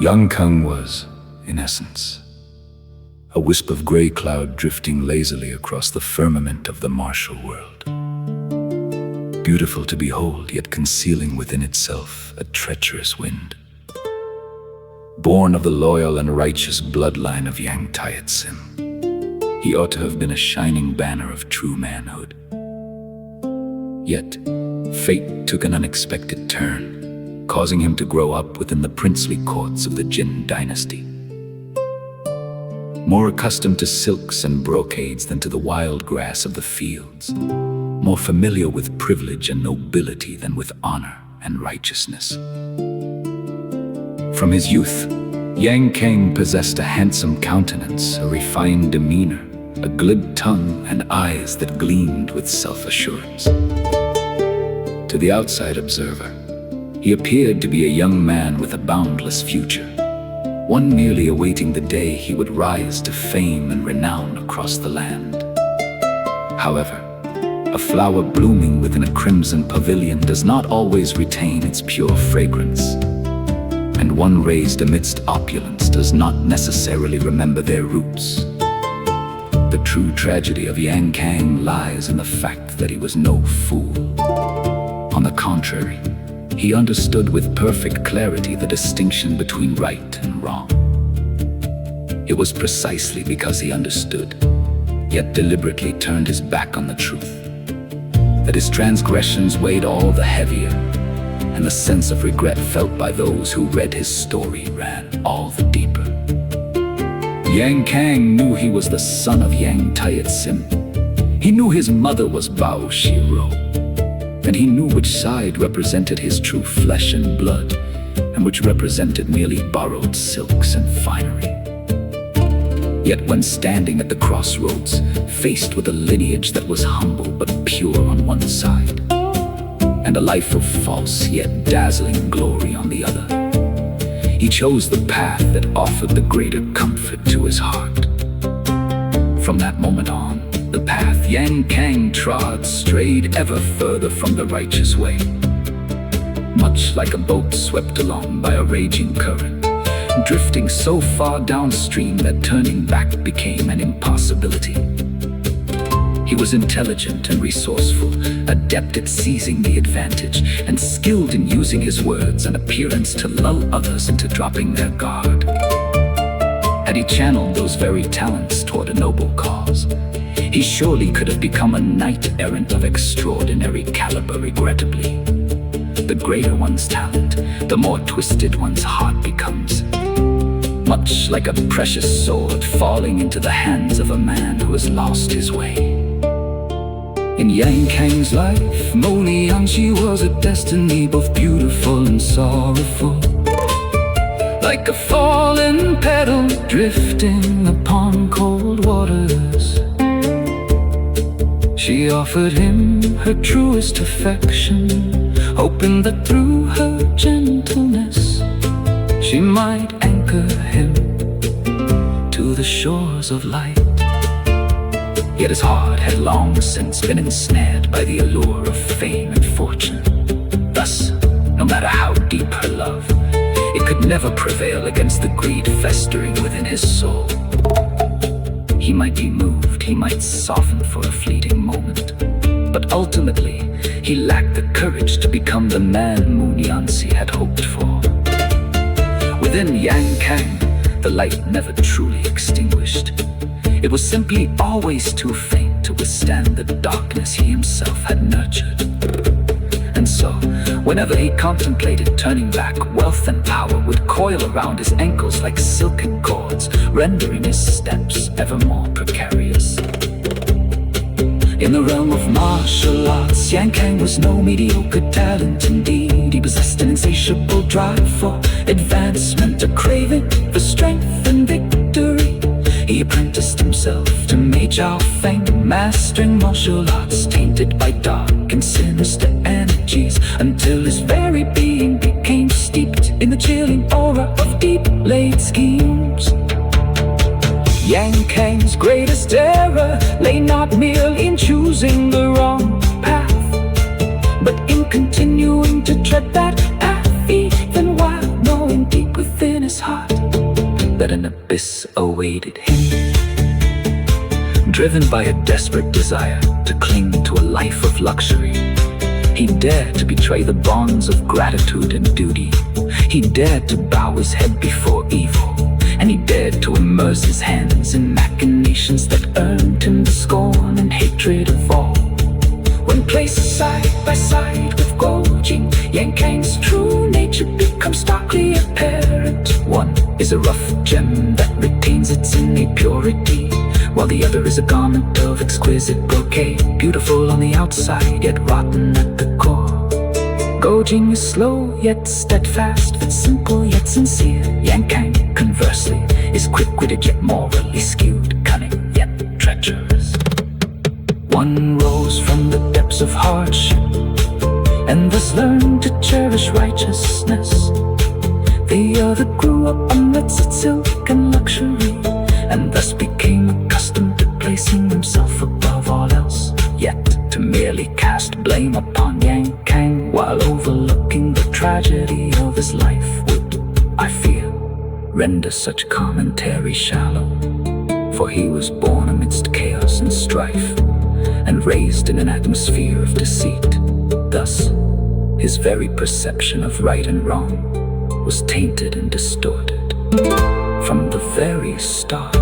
Young Kang was, in essence, a wisp of gray cloud drifting lazily across the firmament of the martial world. Beautiful to behold, yet concealing within itself a treacherous wind. Born of the loyal and righteous bloodline of Nguyen-Excalibur, he ought to have been a shining banner of true manhood. Yet, fate took an unexpected turn, causing him to grow up within the princely courts of the Jin dynasty. More accustomed to silks and brocades than to the wild grass of the fields, more familiar with privilege and nobility than with honor and righteousness. From his youth, Kang possessed a handsome countenance, a refined demeanor, a glib tongue, and eyes that gleamed with self-assurance. To the outside observer, he appeared to be a young man with a boundless future, one merely awaiting the day he would rise to fame and renown across the land. However, a flower blooming within a crimson pavilion does not always retain its pure fragrance, and one raised amidst opulence does not necessarily remember their roots. The true tragedy of Kang lies in the fact that he was no fool. On the contrary, he understood with perfect clarity the distinction between right and wrong. It was precisely because he understood, yet deliberately turned his back on the truth, that his transgressions weighed all the heavier, and the sense of regret felt by those who read his story ran all the deeper. Kang knew he was the son of Nguyen-Excalibur. He knew his mother was Bao Shiro, and he knew which side represented his true flesh and blood, and which represented merely borrowed silks and finery. Yet when standing at the crossroads, faced with a lineage that was humble but pure on one side, and a life of false yet dazzling glory on the other, he chose the path that offered the greater comfort to his heart. From that moment on, the path Kang trod strayed ever further from the righteous way, much like a boat swept along by a raging current, drifting so far downstream that turning back became an impossibility. He was intelligent and resourceful, adept at seizing the advantage, and skilled in using his words and appearance to lull others into dropping their guard. Had he channeled those very talents toward a noble cause, he surely could have become a knight-errant of extraordinary caliber. Regrettably, the greater one's talent, the more twisted one's heart becomes, much like a precious sword falling into the hands of a man who has lost his way. In Kang's life, She was a destiny both beautiful and sorrowful, like a fallen petal drifting upon cold waters. She offered him her truest affection, hoping that through her gentleness she might anchor him to the shores of light. Yet his heart had long since been ensnared by the allure of fame and fortune. Thus, no matter how deep her love, it could never prevail against the greed festering within his soul. He might be moved, he might soften for a fleeting moment, but ultimately, he lacked the courage to become the man Nguyen had hoped for. Within Kang, the light never truly extinguished. It was simply always too faint to withstand the darkness he himself had nurtured. And so, whenever he contemplated turning back, wealth and power would coil around his ankles like silken cords, rendering his steps ever more precarious. In the realm of martial arts, Kang was no mediocre talent indeed. He possessed an insatiable drive for advancement, a craving for strength and victory. He apprenticed himself to Major Feng, mastering martial arts tainted by dark and sinister energies, until his very being became steeped in the chilling aura of deep-laid schemes. Kang's greatest error lay not merely in choosing the wrong path, but in continuing to tread that path even while knowing deep within his heart that an abyss awaited him. Driven by a desperate desire to cling to a life of luxury, he dared to betray the bonds of gratitude and duty. He dared to bow his head before evil, and he dared to immerse his hands in machinations that earned him the scorn and hatred of all. When placed side by side with Gojin, Yang Kang's true nature becomes starkly apparent. One is a rough gem that retains its innate purity, while the other is a garment of exquisite brocade, beautiful on the outside, yet rotten at the core. Gojin is slow yet steadfast, but simple yet sincere. Yang Kang, conversely, is quick-witted yet morally skewed, cunning yet treacherous. One rose from the depths of hardship, and thus learned to cherish righteousness. The other grew up amidst silk and luxury, and thus became accustomed to placing himself above all else, yet to merely cast blame upon Yang Kang while overlooking the tragedy of his life would, I fear, render such commentary shallow. For he was born amidst chaos and strife, and raised in an atmosphere of deceit. Thus, his very perception of right and wrong was tainted and distorted from the very start.